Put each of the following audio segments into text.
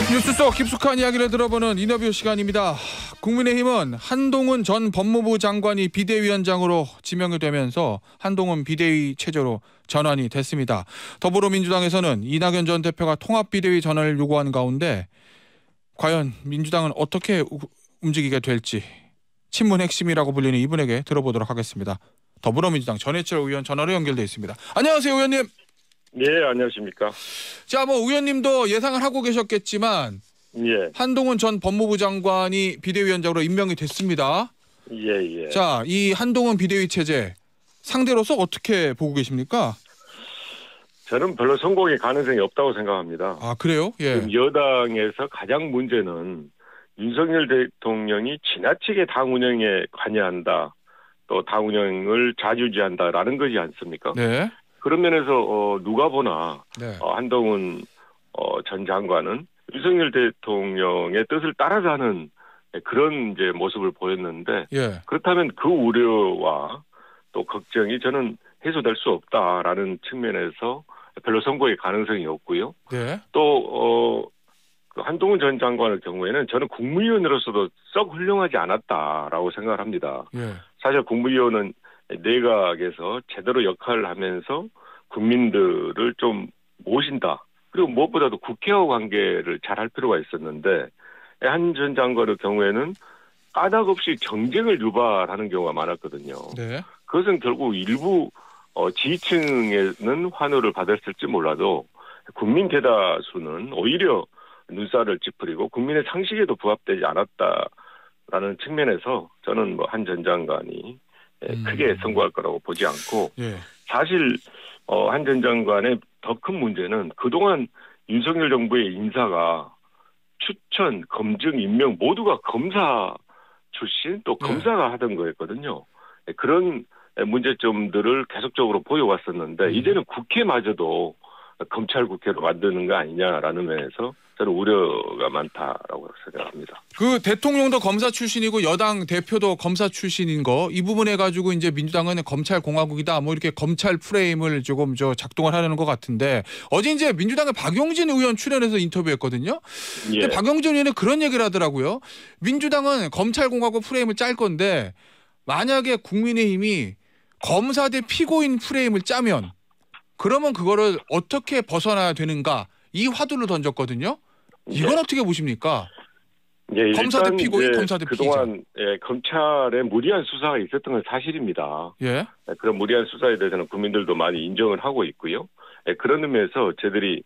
뉴스 속 깊숙한 이야기를 들어보는 인터뷰 시간입니다. 국민의힘은 한동훈 전 법무부 장관이 비대위원장으로 지명이 되면서 한동훈 비대위 체제로 전환이 됐습니다. 더불어민주당에서는 이낙연 전 대표가 통합비대위 전환을 요구하는 가운데 과연 민주당은 어떻게 움직이게 될지 친문 핵심이라고 불리는 이분에게 들어보도록 하겠습니다. 더불어민주당 전해철 의원 전화로 연결돼 있습니다. 안녕하세요, 의원님. 네, 안녕하십니까. 자, 의원님도 예상을 하고 계셨겠지만 예. 한동훈 전 법무부 장관이 비대위원장으로 임명이 됐습니다. 예. 자, 이 한동훈 비대위 체제 상대로서 어떻게 보고 계십니까? 저는 별로 성공의 가능성이 없다고 생각합니다. 아, 그래요? 예. 지금 여당에서 가장 문제는 윤석열 대통령이 지나치게 당 운영에 관여한다. 또 당 운영을 좌지우지한다라는 거지 않습니까? 네. 그런 면에서 누가 보나 네. 한동훈 전 장관은 윤석열 대통령의 뜻을 따라서 하는 그런 이제 모습을 보였는데 예. 그렇다면 그 우려와 또 걱정이 저는 해소될 수 없다라는 측면에서 별로 선거의 가능성이 없고요. 네. 또 한동훈 전 장관의 경우에는 저는 국무위원으로서도 썩 훌륭하지 않았다라고 생각을 합니다. 예. 사실 국무위원은 내각에서 제대로 역할을 하면서 국민들을 좀 모신다. 그리고 무엇보다도 국회와 관계를 잘 할 필요가 있었는데 한 전 장관의 경우에는 까닭없이 경쟁을 유발하는 경우가 많았거든요. 네. 그것은 결국 일부 지지층에는 환호를 받았을지 몰라도 국민 대다수는 오히려 눈살을 찌푸리고 국민의 상식에도 부합되지 않았다라는 측면에서 저는 한 전 장관이 크게 선고할 거라고 보지 않고 예. 사실 한 전 장관의 더 큰 문제는 그동안 윤석열 정부의 인사가 추천, 검증, 임명 모두가 검사 출신 또 검사가 하던 거였거든요. 그런 문제점들을 계속적으로 보여왔었는데 이제는 국회마저도 검찰 국회로 만드는 거 아니냐라는 면에서 저는 우려가 많다라고 생각합니다. 그 대통령도 검사 출신이고 여당 대표도 검사 출신인 거 이 부분에 가지고 이제 민주당은 검찰 공화국이다 이렇게 검찰 프레임을 조금 작동을 하려는 것 같은데 어제 이제 민주당의 박용진 의원 출연해서 인터뷰했거든요. 예. 근데 박용진 의원은 그런 얘기를 하더라고요. 민주당은 검찰 공화국 프레임을 짤 건데 만약에 국민의힘이 검사 대 피고인 프레임을 짜면 그러면 그거를 어떻게 벗어나야 되는가 이 화두를 던졌거든요. 이건 예. 어떻게 보십니까? 예, 검사 대 피고인, 검사 대 피의자. 그동안 검찰에 무리한 수사가 있었던 건 사실입니다. 예. 그런 무리한 수사에 대해서는 국민들도 많이 인정을 하고 있고요. 그런 의미에서 저희들이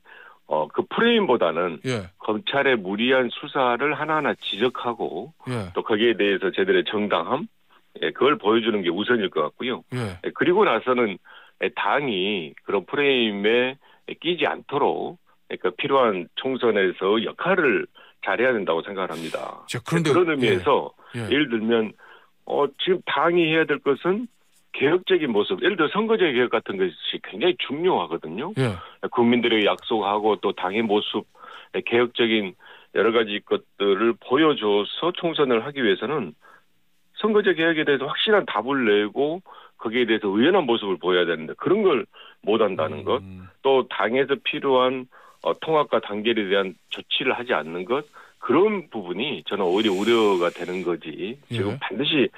그 프레임보다는 검찰의 무리한 수사를 하나하나 지적하고 또 거기에 대해서 저희들의 정당함 그걸 보여주는 게 우선일 것 같고요. 그리고 나서는 당이 그런 프레임에 끼지 않도록 그러니까 필요한 총선에서 역할을 잘해야 된다고 생각을 합니다. 그런데, 그런 의미에서 예를 들면 지금 당이 해야 될 것은 개혁적인 모습, 예를 들어 선거제 개혁 같은 것이 굉장히 중요하거든요. 국민들에게 약속하고 또 당의 모습, 개혁적인 여러 가지 것들을 보여줘서 총선을 하기 위해서는 선거제 개혁에 대해서 확실한 답을 내고 거기에 대해서 의연한 모습을 보여야 되는데 그런 걸 못한다는 것, 또 당에서 필요한 통합과 단결에 대한 조치를 하지 않는 것, 그런 부분이 저는 오히려 우려가 되는 거지. 지금 반드시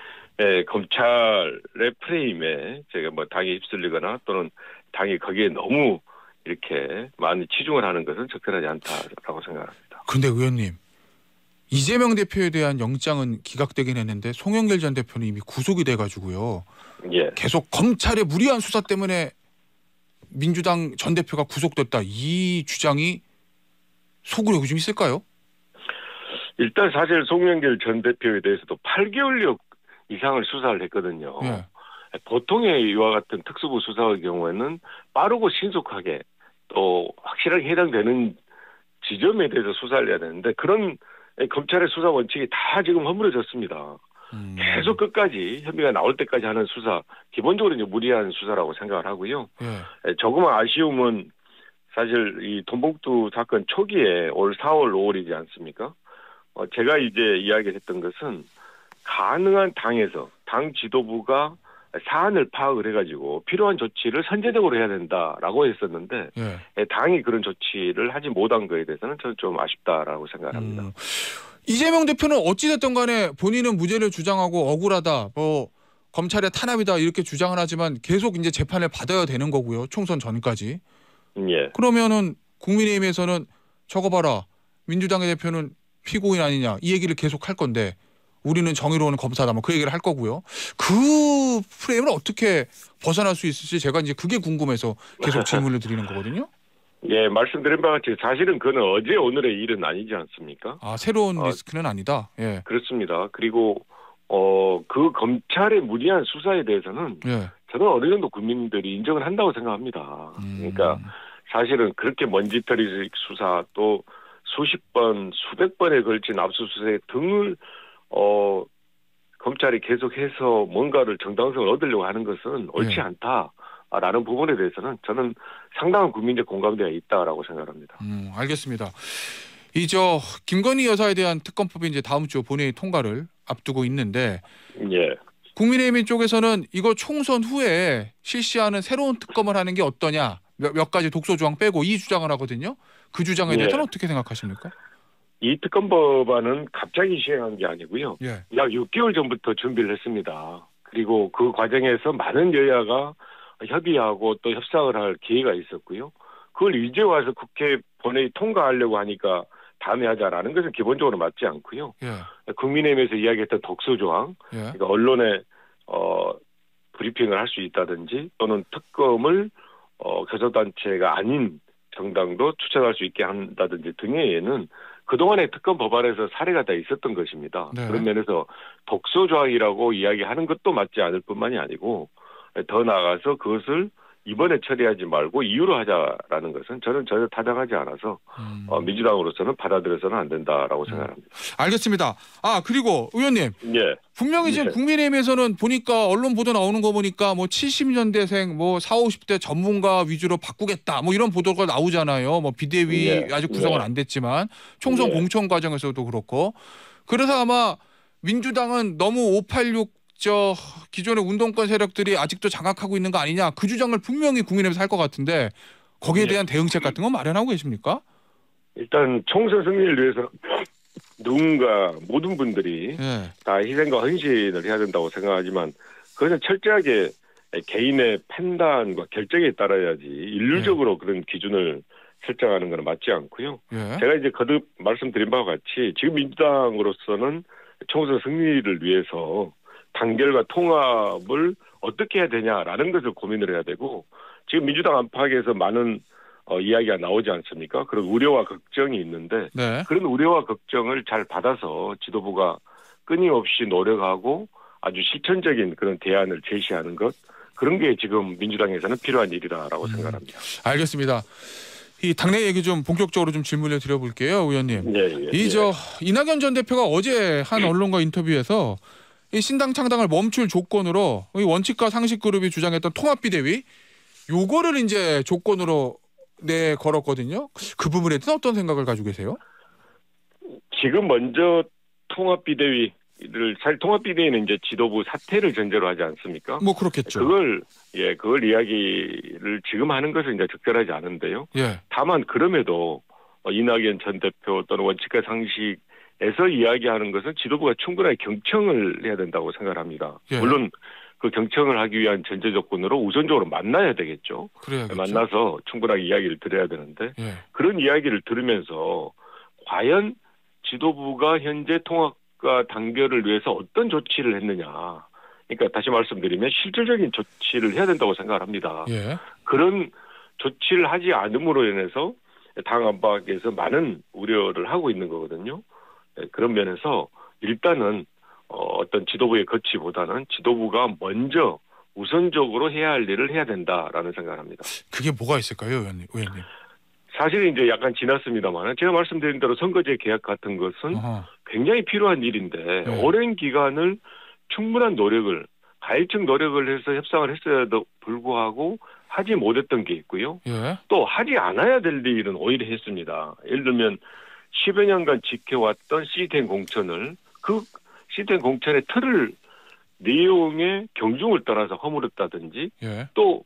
검찰의 프레임에 제가 당이 휩쓸리거나 또는 당이 거기에 너무 이렇게 많이 치중을 하는 것은 적절하지 않다라고 생각합니다. 그런데 의원님, 이재명 대표에 대한 영장은 기각되긴 했는데 송영길 전 대표는 이미 구속이 돼가지고요. 계속 검찰의 무리한 수사 때문에 민주당 전 대표가 구속됐다. 이 주장이 속으로 좀 있을까요? 일단 사실 송영길 전 대표에 대해서도 8개월 이상을 수사를 했거든요. 보통의 이와 같은 특수부 수사의 경우에는 빠르고 신속하게 또 확실하게 해당되는 지점에 대해서 수사를 해야 되는데 그런 검찰의 수사 원칙이 다 지금 허물어졌습니다. 계속 끝까지 혐의가 나올 때까지 하는 수사, 기본적으로 이제 무리한 수사라고 생각을 하고요. 조금은 아쉬움은 사실 이 돈봉투 사건 초기에 올 4월, 5월이지 않습니까? 제가 이제 이야기했던 것은 가능한 당에서 당 지도부가 사안을 파악을 해가지고 필요한 조치를 선제적으로 해야 된다라고 했었는데 당이 그런 조치를 하지 못한 거에 대해서는 저는 좀 아쉽다라고 생각합니다. 이재명 대표는 어찌됐든 간에 본인은 무죄를 주장하고 억울하다, 뭐 검찰의 탄압이다 이렇게 주장을 하지만 계속 이제 재판을 받아야 되는 거고요. 총선 전까지. 예. 그러면은 국민의힘에서는 저거 봐라. 민주당의 대표는 피고인 아니냐 이 얘기를 계속 할 건데 우리는 정의로운 검사다 뭐 그 얘기를 할 거고요. 그 프레임을 어떻게 벗어날 수 있을지 제가 이제 그게 궁금해서 계속 질문을 드리는 거거든요. 예, 말씀드린 바와 같이 사실은 그는 어제 오늘의 일은 아니지 않습니까? 새로운 리스크는 아니다. 예. 그렇습니다. 그리고 그 검찰의 무리한 수사에 대해서는 저는 어느 정도 국민들이 인정을 한다고 생각합니다. 그러니까 사실은 그렇게 먼지털이 수사 또 수십 번, 수백 번에 걸친 압수수색 등을 검찰이 계속해서 뭔가를 정당성을 얻으려고 하는 것은 옳지 않다라는 부분에 대해서는 저는 상당한 국민적 공감대가 있다라고 생각합니다. 알겠습니다. 김건희 여사에 대한 특검법이 이제 다음 주 본회의 통과를 앞두고 있는데 국민의힘 쪽에서는 이거 총선 후에 실시하는 새로운 특검을 하는 게 어떠냐 몇 가지 독소 조항 빼고 이 주장을 하거든요. 그 주장에 대해서는 어떻게 생각하십니까? 이 특검법안은 갑자기 시행한 게 아니고요. 약 6개월 전부터 준비를 했습니다. 그리고 그 과정에서 많은 여야가 협의하고 또 협상을 할 기회가 있었고요. 그걸 이제 와서 국회 본회의 통과하려고 하니까 다음에 하자라는 것은 기본적으로 맞지 않고요. 국민의힘에서 이야기했던 독소조항, 그러니까 언론에 브리핑을 할 수 있다든지 또는 특검을 교섭단체가 아닌 정당도 추천할 수 있게 한다든지 등에는 그동안의 특검 법안에서 사례가 다 있었던 것입니다. 그런 면에서 독소조항이라고 이야기하는 것도 맞지 않을 뿐만이 아니고 더 나아가서 그것을 이번에 처리하지 말고 이유로 하자라는 것은 저는 전혀 타당하지 않아서 민주당으로서는 받아들여서는 안 된다라고 생각합니다. 알겠습니다. 그리고 의원님, 분명히 지금 국민의힘에서는 보니까 언론 보도 나오는 거 보니까 뭐 70년대생, 뭐 40, 50대 전문가 위주로 바꾸겠다, 뭐 이런 보도가 나오잖아요. 뭐 비대위 아직 구성은 안 됐지만 총선 공천 과정에서도 그렇고. 그래서 아마 민주당은 너무 586 기존의 운동권 세력들이 아직도 장악하고 있는 거 아니냐 그 주장을 분명히 국민의힘에서 할 것 같은데 거기에 대한 대응책 같은 건 마련하고 계십니까? 일단 총선 승리를 위해서 누군가 모든 분들이 다 희생과 헌신을 해야 된다고 생각하지만 그것은 철저하게 개인의 판단과 결정에 따라야지 인류적으로 그런 기준을 설정하는 건 맞지 않고요. 제가 이제 거듭 말씀드린 바와 같이 지금 민주당으로서는 총선 승리를 위해서 단결과 통합을 어떻게 해야 되냐라는 것을 고민을 해야 되고 지금 민주당 안팎에서 많은 이야기가 나오지 않습니까? 그런 우려와 걱정이 있는데 그런 우려와 걱정을 잘 받아서 지도부가 끊임없이 노력하고 아주 실천적인 그런 대안을 제시하는 것 그런 게 지금 민주당에서는 필요한 일이다라고 생각합니다. 알겠습니다. 이 당내 얘기 좀 본격적으로 좀 질문을 드려볼게요, 의원님. 이낙연 전 대표가 어제 한 언론과 인터뷰에서 이 신당 창당을 멈출 조건으로 이 원칙과 상식 그룹이 주장했던 통합비대위 요거를 이제 조건으로 걸었거든요. 그 부분에 대해서 어떤 생각을 가지고 계세요? 지금 먼저 사실 통합비대위는 이제 지도부 사퇴를 전제로 하지 않습니까? 뭐 그렇겠죠. 그걸 이야기를 지금 하는 것은 이제 적절하지 않은데요. 다만 그럼에도 이낙연 전 대표 또는 원칙과 상식 에서 이야기하는 것은 지도부가 충분하게 경청을 해야 된다고 생각합니다. 물론 그 경청을 하기 위한 전제 조건으로 우선적으로 만나야 되겠죠. 만나서 충분하게 이야기를 들어야 되는데 그런 이야기를 들으면서 과연 지도부가 현재 통합과 단결을 위해서 어떤 조치를 했느냐. 그러니까 다시 말씀드리면 실질적인 조치를 해야 된다고 생각합니다. 그런 조치를 하지 않음으로 인해서 당 안팎에서 많은 우려를 하고 있는 거거든요. 그런 면에서 일단은 어떤 지도부의 거치보다는 지도부가 먼저 우선적으로 해야 할 일을 해야 된다라는 생각을 합니다. 그게 뭐가 있을까요, 의원님? 사실 이제 약간 지났습니다만 제가 말씀드린 대로 선거제 개혁 같은 것은 굉장히 필요한 일인데 오랜 기간을 충분한 노력을 가일적 노력을 해서 협상을 했어야도 불구하고 하지 못했던 게 있고요. 또 하지 않아야 될 일은 오히려 했습니다. 예를 들면 10여 년간 지켜왔던 시스템 공천을 그 시스템 공천의 틀을 내용의 경중을 떠나서 허물었다든지 예. 또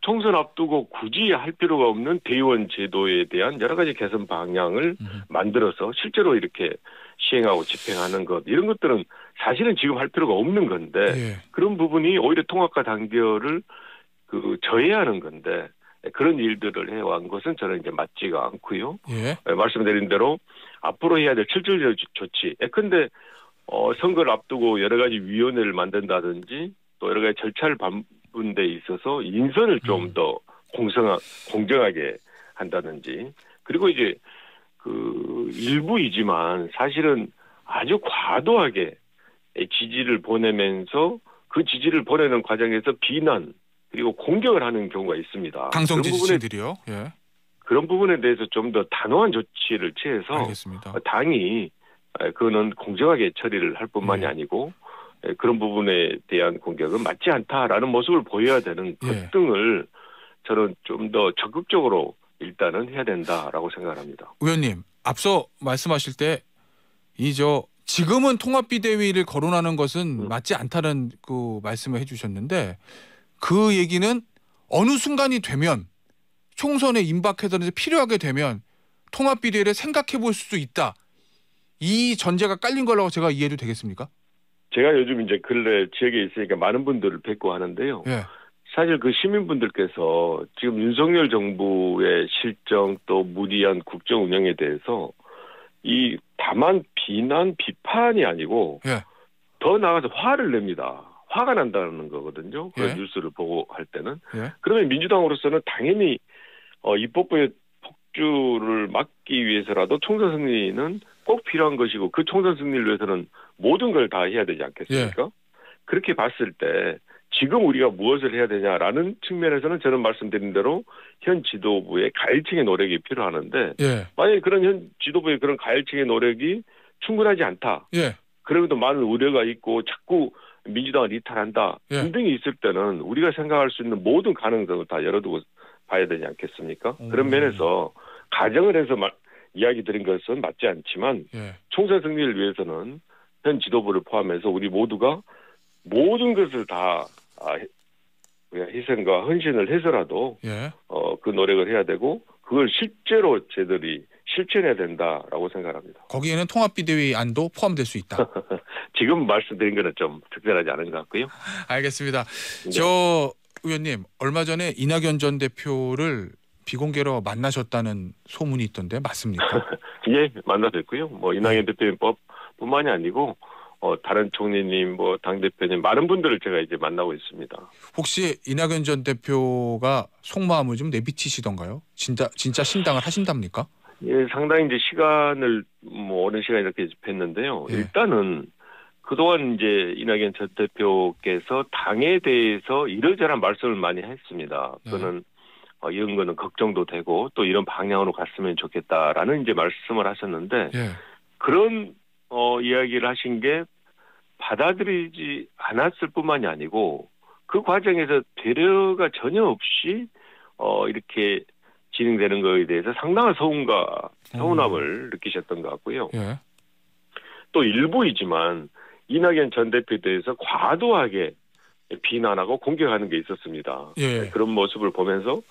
총선 앞두고 굳이 할 필요가 없는 대의원 제도에 대한 여러 가지 개선 방향을 만들어서 실제로 이렇게 시행하고 집행하는 것 이런 것들은 사실은 지금 할 필요가 없는 건데 예. 그런 부분이 오히려 통합과 단결을 저해하는 건데 그런 일들을 해온 것은 저는 이제 맞지가 않고요. 예. 말씀드린 대로 앞으로 해야 될 실질적 조치. 근데 선거를 앞두고 여러 가지 위원회를 만든다든지 또 여러 가지 절차를 밟은 데 있어서 인선을 좀 더 공정하게 한다든지 그리고 이제 일부이지만 사실은 아주 과도하게 지지를 보내면서 그 지지를 보내는 과정에서 비난 그리고 공격을 하는 경우가 있습니다. 강성 지지층들이요. 예. 그런 부분에 대해서 좀 더 단호한 조치를 취해서 알겠습니다. 당이 그거는 공정하게 처리를 할 뿐만이 아니고 그런 부분에 대한 공격은 맞지 않다라는 모습을 보여야 되는 것 등을 저는 좀 더 적극적으로 일단은 해야 된다라고 생각합니다. 의원님, 앞서 말씀하실 때 지금은 통합비대위를 거론하는 것은 맞지 않다는 그 말씀을 해주셨는데 그 얘기는 어느 순간이 되면 총선에 임박해서 필요하게 되면 통합비대위를 생각해 볼 수도 있다. 이 전제가 깔린 거라고 제가 이해해도 되겠습니까? 제가 요즘 이제 근래 지역에 있으니까 많은 분들을 뵙고 하는데요. 예. 사실 그 시민분들께서 지금 윤석열 정부의 실정 또 무리한 국정 운영에 대해서 다만 비난 비판이 아니고 더 나아가서 화를 냅니다. 화가 난다는 거거든요. 그 뉴스를 보고 할 때는. 그러면 민주당으로서는 당연히 입법부의 폭주를 막기 위해서라도 총선 승리는 꼭 필요한 것이고 그 총선 승리를 위해서는 모든 걸 다 해야 되지 않겠습니까? 그렇게 봤을 때 지금 우리가 무엇을 해야 되냐라는 측면에서는 저는 말씀드린 대로 현 지도부의 가일층의 노력이 필요하는데 만약에 그런 현 지도부의 그런 가일층의 노력이 충분하지 않다. 그럼에도 많은 우려가 있고 자꾸 민주당을 이탈한다. 등등이 있을 때는 우리가 생각할 수 있는 모든 가능성을 다 열어두고 봐야 되지 않겠습니까? 그런 면에서 가정을 해서 이야기 드린 것은 맞지 않지만 총선 승리를 위해서는 현 지도부를 포함해서 우리 모두가 모든 것을 다 희생과 헌신을 해서라도 그 노력을 해야 되고 그걸 실제로 저희들이 실천해야 된다라고 생각합니다. 거기에는 통합비대위 안도 포함될 수 있다. 지금 말씀드린 거는 좀 특별하지 않은 것 같고요. 알겠습니다. 저 의원님 얼마 전에 이낙연 전 대표를 비공개로 만나셨다는 소문이 있던데 맞습니까? 예, 만나뵙고요. 이낙연 대표님 뿐만이 아니고 다른 총리님, 당대표님 많은 분들을 제가 이제 만나고 있습니다. 혹시 이낙연 전 대표가 속마음을 좀 내비치시던가요? 진짜 신당을 하신답니까? 예, 상당히 이제 시간을 오랜 시간 이렇게 집했는데요. 일단은 그동안 이제 이낙연 전 대표께서 당에 대해서 이러저러한 말씀을 많이 했습니다. 그거는 이런 거는 걱정도 되고 또 이런 방향으로 갔으면 좋겠다라는 이제 말씀을 하셨는데 그런 이야기를 하신 게 받아들이지 않았을 뿐만이 아니고 그 과정에서 배려가 전혀 없이 이렇게 진행되는 거에 대해서 상당한 서운함을 느끼셨던 것 같고요. 또 일부이지만 이낙연 전 대표에 대해서 과도하게 비난하고 공격하는 게 있었습니다. 그런 모습을 보면서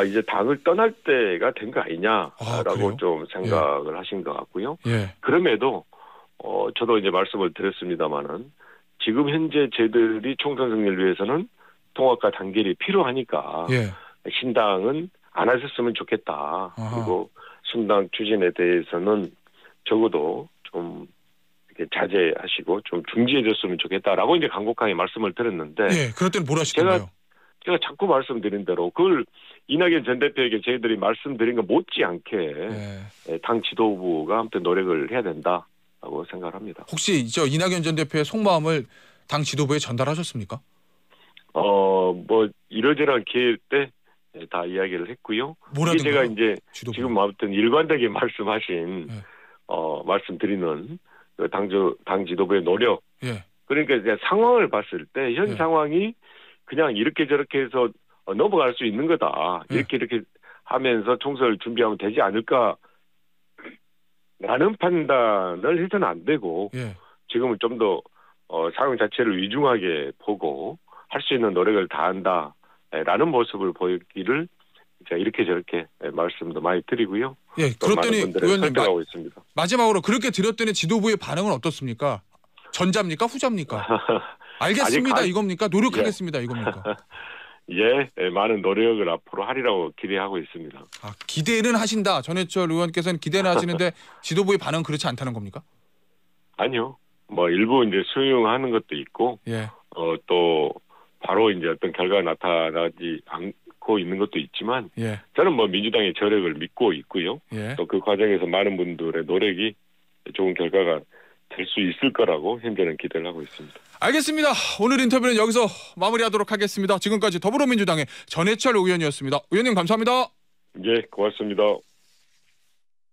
이제 당을 떠날 때가 된 거 아니냐라고 좀 생각을 하신 것 같고요. 그럼에도 저도 이제 말씀을 드렸습니다마는 지금 현재 저희들이 총선 승리를 위해서는 통합과 단결이 필요하니까 신당은 안 하셨으면 좋겠다. 그리고 신당 추진에 대해서는 적어도 좀 이렇게 자제하시고 좀 중지해줬으면 좋겠다라고 이제 간곡하게 말씀을 드렸는데 그럴 때는 뭘 하시던가요? 제가 자꾸 말씀드린 대로 그걸 이낙연 전 대표에게 저희들이 말씀드린 것 못지않게 당 지도부가 아무튼 노력을 해야 된다라고 생각을 합니다. 혹시 이낙연 전 대표의 속마음을 당 지도부에 전달하셨습니까? 이러저러한 기회 때 다 이야기를 했고요. 이게 제가 이제 지도부. 지금 아무튼 일관되게 말씀하신 말씀드리는 당 지도부의 노력. 그러니까 이제 상황을 봤을 때 현 상황이 그냥 이렇게 저렇게 해서 넘어갈 수 있는 거다. 이렇게 하면서 총선을 준비하면 되지 않을까 라는 판단을 해서는 안 되고 지금은 좀 더 상황 자체를 위중하게 보고 할 수 있는 노력을 다한다라는 모습을 보이기를 제가 이렇게 저렇게 말씀도 많이 드리고요. 예, 그렇더니 의원님 설득하고 있습니다. 마지막으로 그렇게 드렸더니 지도부의 반응은 어떻습니까? 전자입니까? 후자입니까? 알겠습니다. 이겁니까? 노력하겠습니다. 이겁니까? 예, 많은 노력을 앞으로 하리라고 기대하고 있습니다. 기대는 하신다. 전해철 의원께서는 기대는 하시는데 지도부의 반응은 그렇지 않다는 겁니까? 아니요. 뭐 일부 이제 수용하는 것도 있고, 예. 또 바로 이제 어떤 결과가 나타나지 않고 있는 것도 있지만, 예. 저는 뭐 민주당의 저력을 믿고 있고요. 예. 또 그 과정에서 많은 분들의 노력이 좋은 결과가 될 수 있을 거라고 현재는 기대를 하고 있습니다. 알겠습니다. 오늘 인터뷰는 여기서 마무리하도록 하겠습니다. 지금까지 더불어민주당의 전해철 의원이었습니다. 의원님 감사합니다. 예, 고맙습니다.